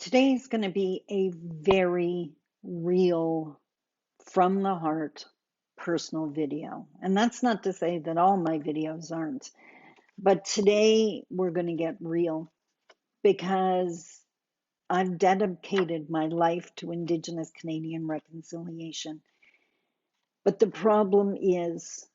Today is going to be a very real, from the heart, personal video. And that's not to say that all my videos aren't, but today we're going to get real because I've dedicated my life to Indigenous Canadian reconciliation. But the problem is,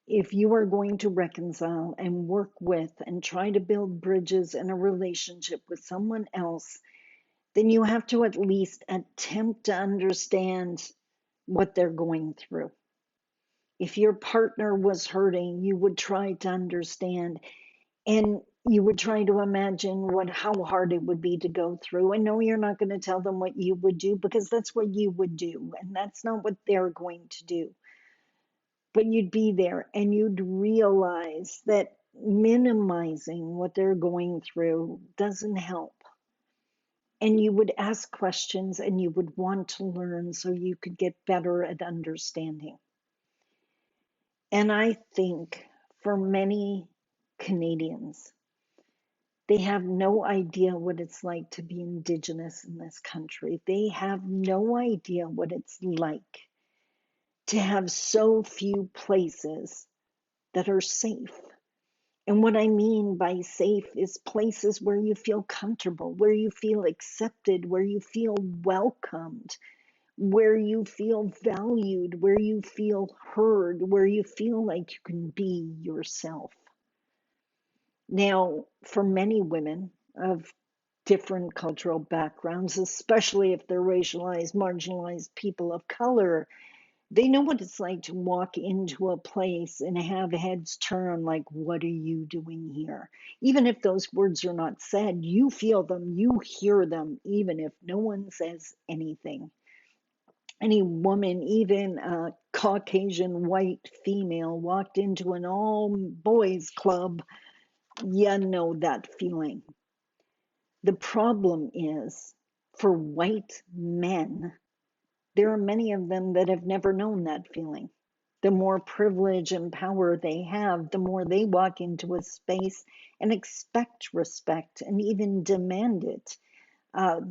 if you are going to reconcile and work with and try to build bridges in a relationship with someone else, then you have to at least attempt to understand what they're going through. If your partner was hurting, you would try to understand and you would try to imagine how hard it would be to go through. And no, you're not going to tell them what you would do because that's what you would do, and that's not what they're going to do. But you'd be there and you'd realize that minimizing what they're going through doesn't help. And you would ask questions and you would want to learn so you could get better at understanding. And I think for many Canadians, they have no idea what it's like to be Indigenous in this country. They have no idea what it's like to have so few places that are safe. And what I mean by safe is places where you feel comfortable, where you feel accepted, where you feel welcomed, where you feel valued, where you feel heard, where you feel like you can be yourself. Now, for many women of different cultural backgrounds, especially if they're racialized, marginalized people of color, they know what it's like to walk into a place and have heads turn like, what are you doing here? Even if those words are not said, you feel them, you hear them, even if no one says anything. Any woman, even a Caucasian white female, walked into an all boys club, you know that feeling. The problem is for white men, there are many of them that have never known that feeling. The more privilege and power they have, the more they walk into a space and expect respect and even demand it.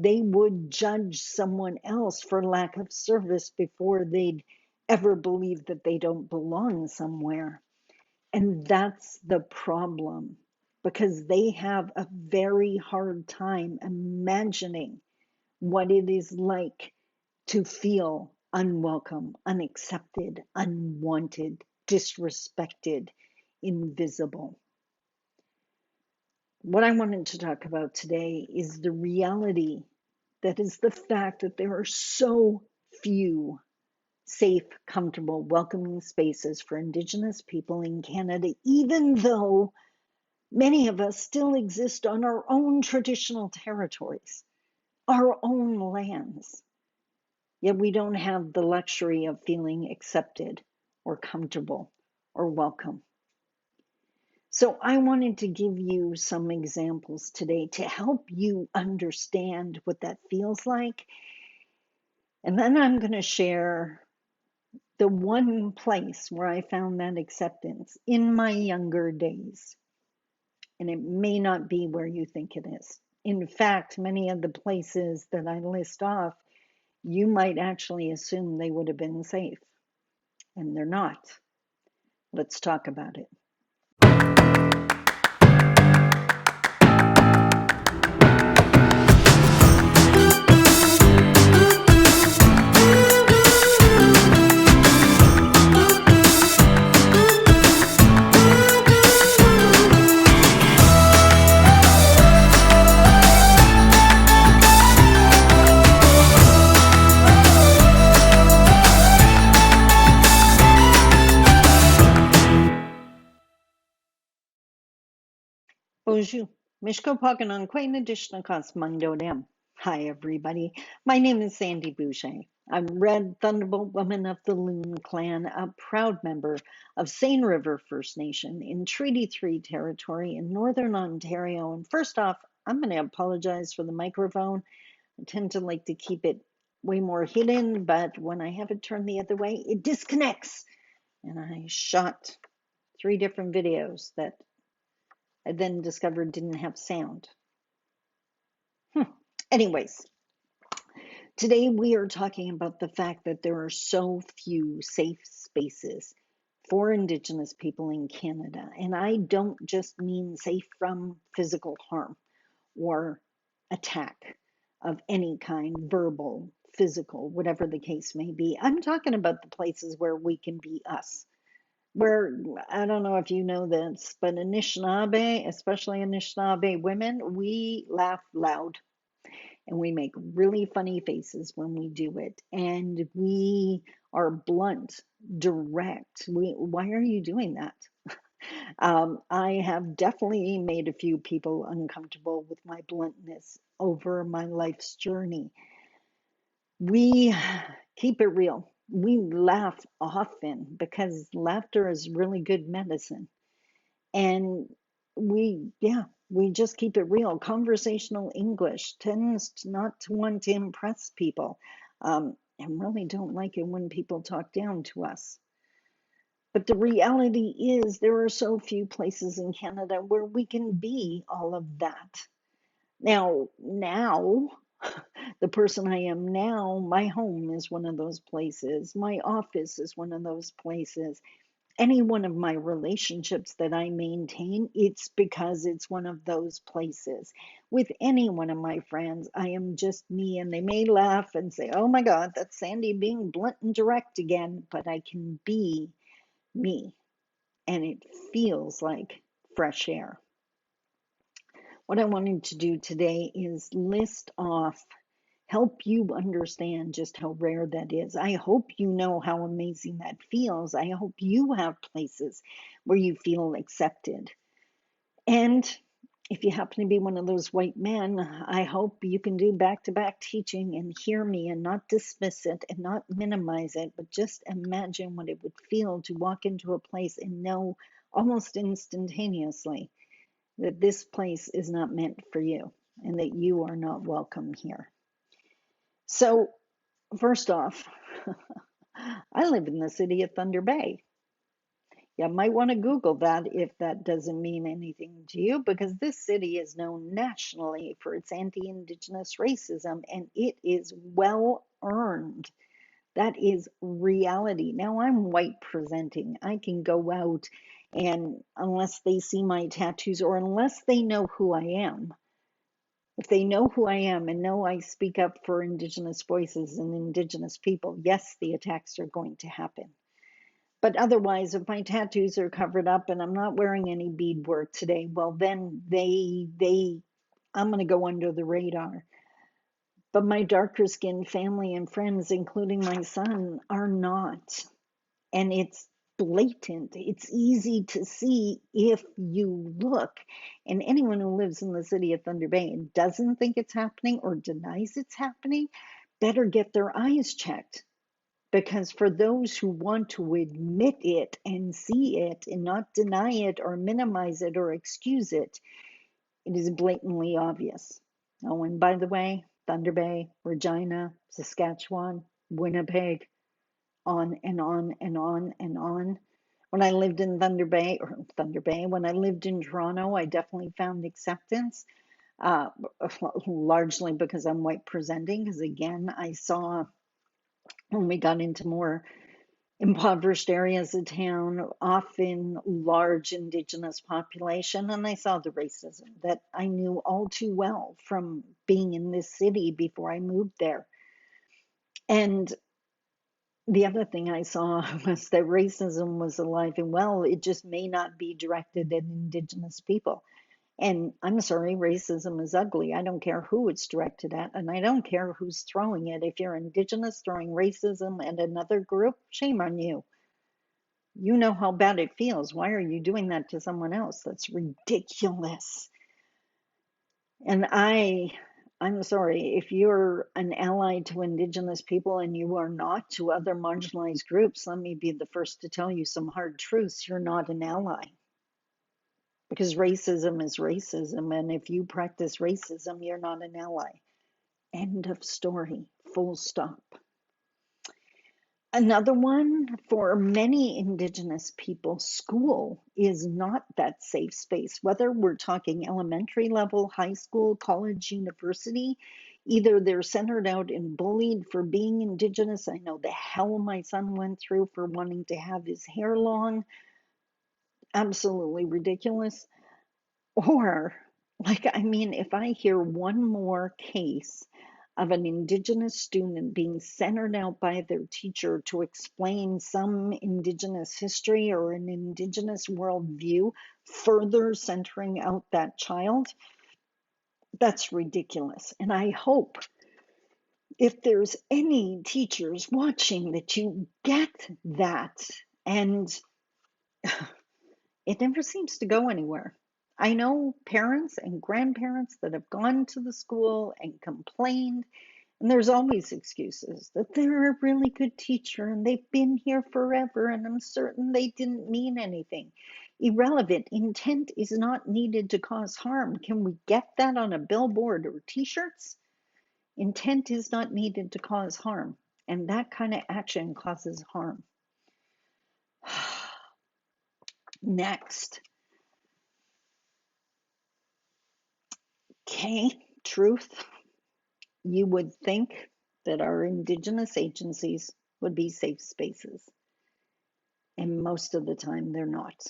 They would judge someone else for lack of service before they'd ever believe that they don't belong somewhere. And that's the problem because they have a very hard time imagining what it is like to feel unwelcome, unaccepted, unwanted, disrespected, invisible. What I wanted to talk about today is the reality that is the fact that there are so few safe, comfortable, welcoming spaces for Indigenous people in Canada, even though many of us still exist on our own traditional territories, our own lands. Yet we don't have the luxury of feeling accepted or comfortable or welcome. So I wanted to give you some examples today to help you understand what that feels like. And then I'm going to share the one place where I found that acceptance in my younger days. And it may not be where you think it is. In fact, many of the places that I list off, you might actually assume they would have been safe, and they're not. Let's talk about it. Bonjour. Mishko Paganon Quain Adishnakas Mangdodem. Hi, everybody. My name is Sandy Boucher. I'm Red Thunderbolt Woman of the Loon Clan, a proud member of Seine River First Nation in Treaty 3 territory in Northern Ontario. And first off, I'm going to apologize for the microphone. I tend to like to keep it way more hidden, but when I have it turned the other way, it disconnects. And I shot 3 different videos that I then discovered didn't have sound. Anyways, today we are talking about the fact that there are so few safe spaces for Indigenous people in Canada. And I don't just mean safe from physical harm or attack of any kind, verbal, physical, whatever the case may be. I'm talking about the places where we can be us. Where, I don't know if you know this, but Anishinaabe, especially Anishinaabe women, we laugh loud and we make really funny faces when we do it. And we are blunt, direct. Why are you doing that? I have definitely made a few people uncomfortable with my bluntness over my life's journey. We keep it real. We laugh often because laughter is really good medicine. And we just keep it real. Conversational English tends not to want to impress people, and really don't like it when people talk down to us. But the reality is, there are so few places in Canada where we can be all of that. Now, the person I am now, my home is one of those places. My office is one of those places. Any one of my relationships that I maintain, it's because it's one of those places. With any one of my friends, I am just me, and they may laugh and say, "Oh my God, that's Sandy being blunt and direct again," but I can be me, and it feels like fresh air. What I wanted to do today is list off, help you understand just how rare that is. I hope you know how amazing that feels. I hope you have places where you feel accepted. And if you happen to be one of those white men, I hope you can do back to back teaching and hear me and not dismiss it and not minimize it, but just imagine what it would feel to walk into a place and know almost instantaneously that this place is not meant for you and that you are not welcome here. So, first off, I live in the city of Thunder Bay. You might want to Google that if that doesn't mean anything to you, because this city is known nationally for its anti Indigenous racism, and it is well earned. That is reality. Now, I'm white presenting. I can go out, and unless they see my tattoos or unless they know who I am, if they know who I am and know I speak up for Indigenous voices and Indigenous people, yes, the attacks are going to happen. But otherwise, if my tattoos are covered up and I'm not wearing any beadwork today, well, then I'm going to go under the radar. But my darker skinned family and friends, including my son, are not. And it's blatant. It's easy to see if you look. And anyone who lives in the city of Thunder Bay and doesn't think it's happening or denies it's happening better get their eyes checked. Because for those who want to admit it and see it and not deny it or minimize it or excuse it, it is blatantly obvious. Oh, and by the way, Thunder Bay, Regina, Saskatchewan, Winnipeg, on and on and on and on. When I lived in Thunder Bay, when I lived in Toronto, I definitely found acceptance, uh, largely because I'm white presenting. Because again, I saw when we got into more impoverished areas of town, often large Indigenous population, and I saw the racism that I knew all too well from being in this city before I moved there. And the other thing I saw was that racism was alive and well. It just may not be directed at Indigenous people. And I'm sorry, racism is ugly. I don't care who it's directed at, and I don't care who's throwing it. If you're Indigenous throwing racism at another group, shame on you. You know how bad it feels. Why are you doing that to someone else? That's ridiculous. And I'm sorry, if you're an ally to Indigenous people and you are not to other marginalized groups, let me be the first to tell you some hard truths. You're not an ally. Because racism is racism. And if you practice racism, you're not an ally. End of story. Full stop. Another one, for many Indigenous people, school is not that safe space. Whether we're talking elementary level, high school, college, university, Either they're centered out and bullied for being Indigenous. I know the hell my son went through for wanting to have his hair long, absolutely ridiculous. Or, like, I mean, if I hear one more case of an Indigenous student being centered out by their teacher to explain some Indigenous history or an Indigenous worldview, further centering out that child, that's ridiculous. And I hope if there's any teachers watching that you get that. And it never seems to go anywhere. I know parents and grandparents that have gone to the school and complained, and there's always excuses that they're a really good teacher and they've been here forever, and I'm certain they didn't mean anything. Irrelevant. Intent is not needed to cause harm. Can we get that on a billboard or t-shirts? Intent is not needed to cause harm, and that kind of action causes harm. Next. Okay, truth. You would think that our Indigenous agencies would be safe spaces, and most of the time they're not.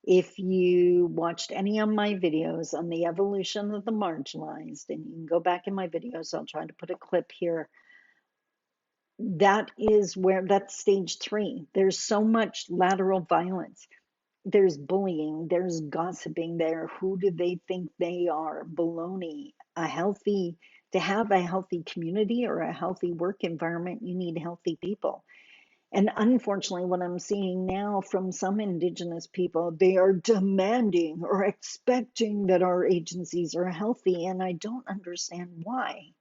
If you watched any of my videos on the evolution of the marginalized, and you can go back in my videos, I'll try to put a clip here. That is where that's stage 3. There's so much lateral violence. There's bullying, there's gossiping there. Who do they think they are? Baloney. To have a healthy community or a healthy work environment, you need healthy people. And unfortunately, what I'm seeing now from some Indigenous people, they are demanding or expecting that our agencies are healthy, and I don't understand why.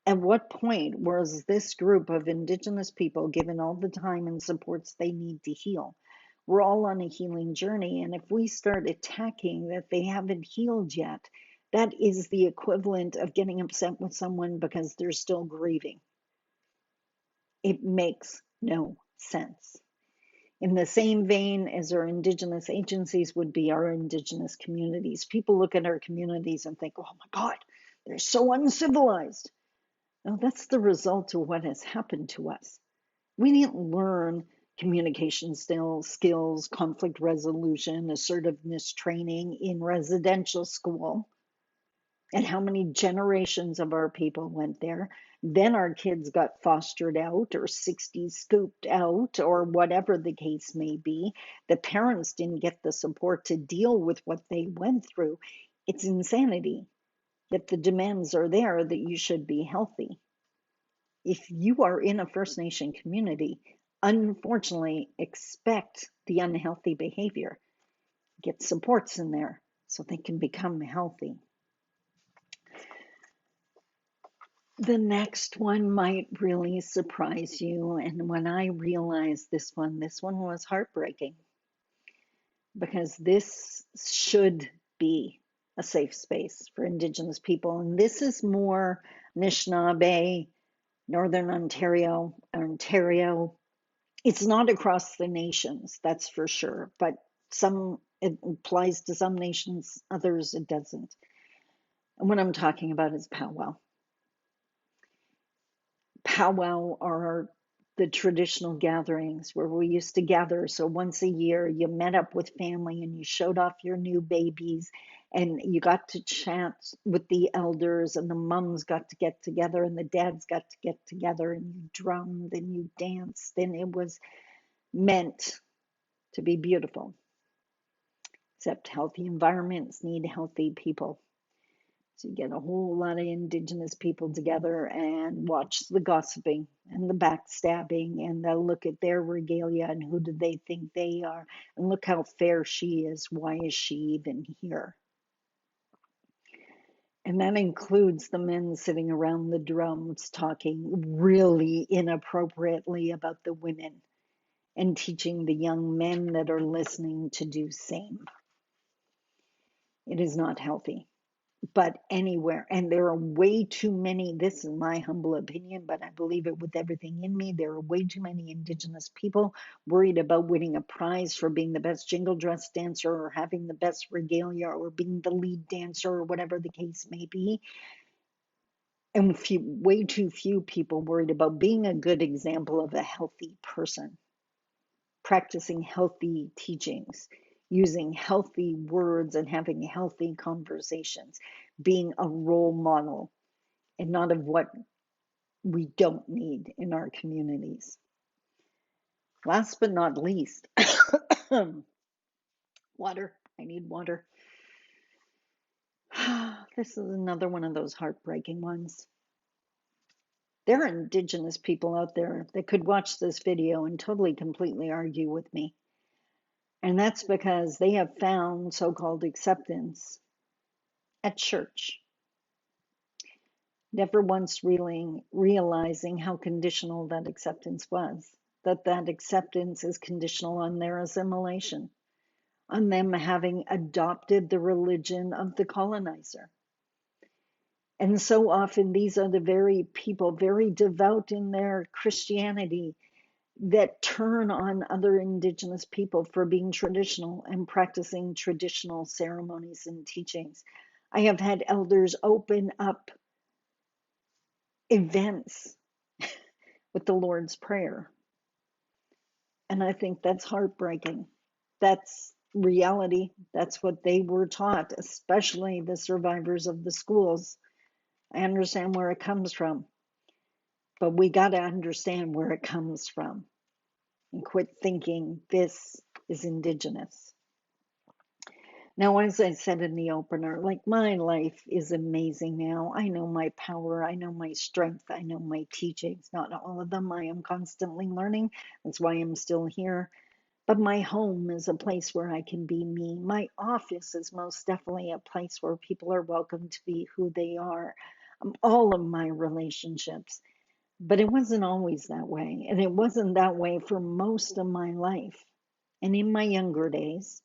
At what point was this group of Indigenous people given all the time and supports they need to heal? We're all on a healing journey, and if we start attacking that they haven't healed yet, that is the equivalent of getting upset with someone because they're still grieving. It makes no sense. In the same vein as our Indigenous agencies would be our Indigenous communities. People look at our communities and think, oh my God, they're so uncivilized. No, that's the result of what has happened to us. We didn't learn communication skills, conflict resolution, assertiveness training in residential school. And how many generations of our people went there. Then our kids got fostered out or 60 scooped out or whatever the case may be. The parents didn't get the support to deal with what they went through. It's insanity. Yet the demands are there that you should be healthy. If you are in a First Nation community, unfortunately, expect the unhealthy behavior. Get supports in there so they can become healthy. The next one might really surprise you. And when I realized this one was heartbreaking because this should be a safe space for Indigenous people. And this is more Anishinaabe, Northern Ontario. It's not across the nations, that's for sure, but it applies to some nations, others it doesn't. And what I'm talking about is powwow. Powwow are the traditional gatherings where we used to gather. So once a year, you met up with family and you showed off your new babies and you got to chat with the elders, and the mums got to get together and the dads got to get together, and you drummed and you danced, and it was meant to be beautiful. Except healthy environments need healthy people. So you get a whole lot of Indigenous people together and watch the gossiping and the backstabbing, and they'll look at their regalia and who do they think they are, and look how fair she is. Why is she even here? And that includes the men sitting around the drums talking really inappropriately about the women and teaching the young men that are listening to do same. It is not healthy. But anywhere, and there are way too many, this is my humble opinion, but I believe it with everything in me, there are way too many Indigenous people worried about winning a prize for being the best jingle dress dancer or having the best regalia or being the lead dancer or whatever the case may be. And way too few people worried about being a good example of a healthy person, practicing healthy teachings, using healthy words and having healthy conversations, being a role model and not of what we don't need in our communities. Last but not least, water. I need water. This is another one of those heartbreaking ones. There are Indigenous people out there that could watch this video and totally, completely argue with me. And that's because they have found so-called acceptance at church, never once really realizing how conditional that acceptance was, that acceptance is conditional on their assimilation, on them having adopted the religion of the colonizer. And so often these are the very people, very devout in their Christianity, that turn on other Indigenous people for being traditional and practicing traditional ceremonies and teachings. I have had elders open up events with the Lord's Prayer. And I think that's heartbreaking. That's reality. That's what they were taught, especially the survivors of the schools. I understand where it comes from, but we got to understand where it comes from and quit thinking this is Indigenous. Now, as I said in the opener, like, my life is amazing now. I know my power, I know my strength, I know my teachings. Not all of them. I am constantly learning. That's why I'm still here. But my home is a place where I can be me. My office is most definitely a place where people are welcome to be who they are. All of my relationships. But it wasn't always that way. And it wasn't that way for most of my life. And in my younger days,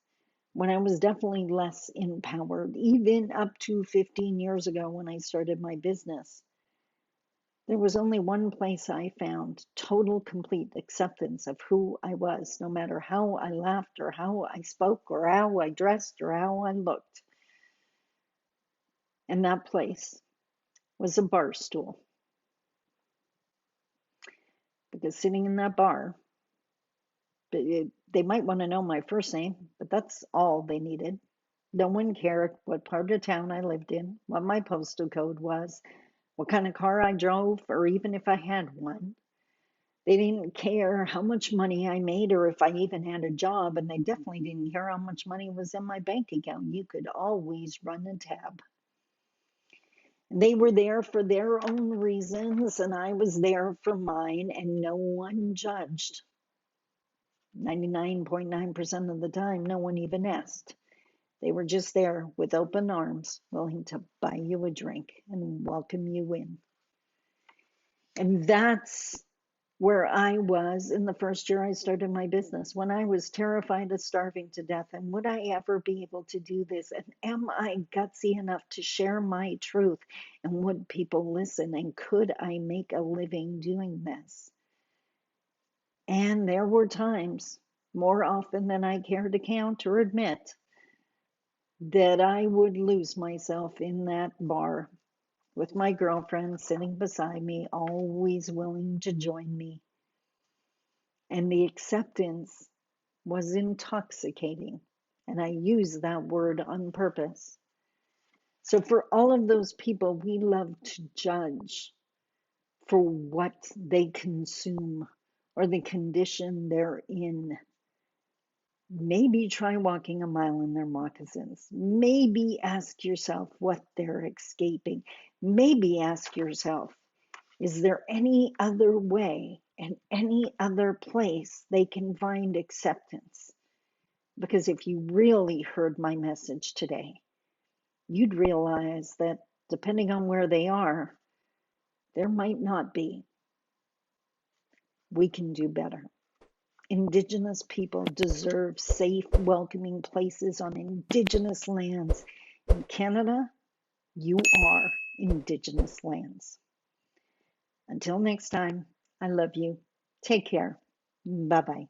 when I was definitely less empowered, even up to 15 years ago when I started my business, there was only one place I found total, complete acceptance of who I was, no matter how I laughed or how I spoke or how I dressed or how I looked. And that place was a bar stool. Because sitting in that bar, they might want to know my first name, but that's all they needed. No one cared what part of town I lived in, what my postal code was, what kind of car I drove, or even if I had one. They didn't care how much money I made or if I even had a job, and they definitely didn't care how much money was in my bank account. You could always run a tab. They were there for their own reasons, and I was there for mine, and no one judged. 99.9% of the time, no one even asked. They were just there with open arms, willing to buy you a drink and welcome you in. And that's where I was in the first year I started my business, when I was terrified of starving to death. And would I ever be able to do this? And am I gutsy enough to share my truth? And would people listen? And could I make a living doing this? And there were times, more often than I care to count or admit, that I would lose myself in that bar with my girlfriend sitting beside me, always willing to join me. And the acceptance was intoxicating. And I use that word on purpose. So, for all of those people we love to judge for what they consume or the condition they're in, maybe try walking a mile in their moccasins. Maybe ask yourself what they're escaping. Maybe ask yourself, is there any other way and any other place they can find acceptance? Because if you really heard my message today, you'd realize that depending on where they are, there might not be. We can do better. Indigenous people deserve safe, welcoming places on Indigenous lands. In Canada, you are Indigenous lands. Until next time, I love you. Take care. Bye-bye.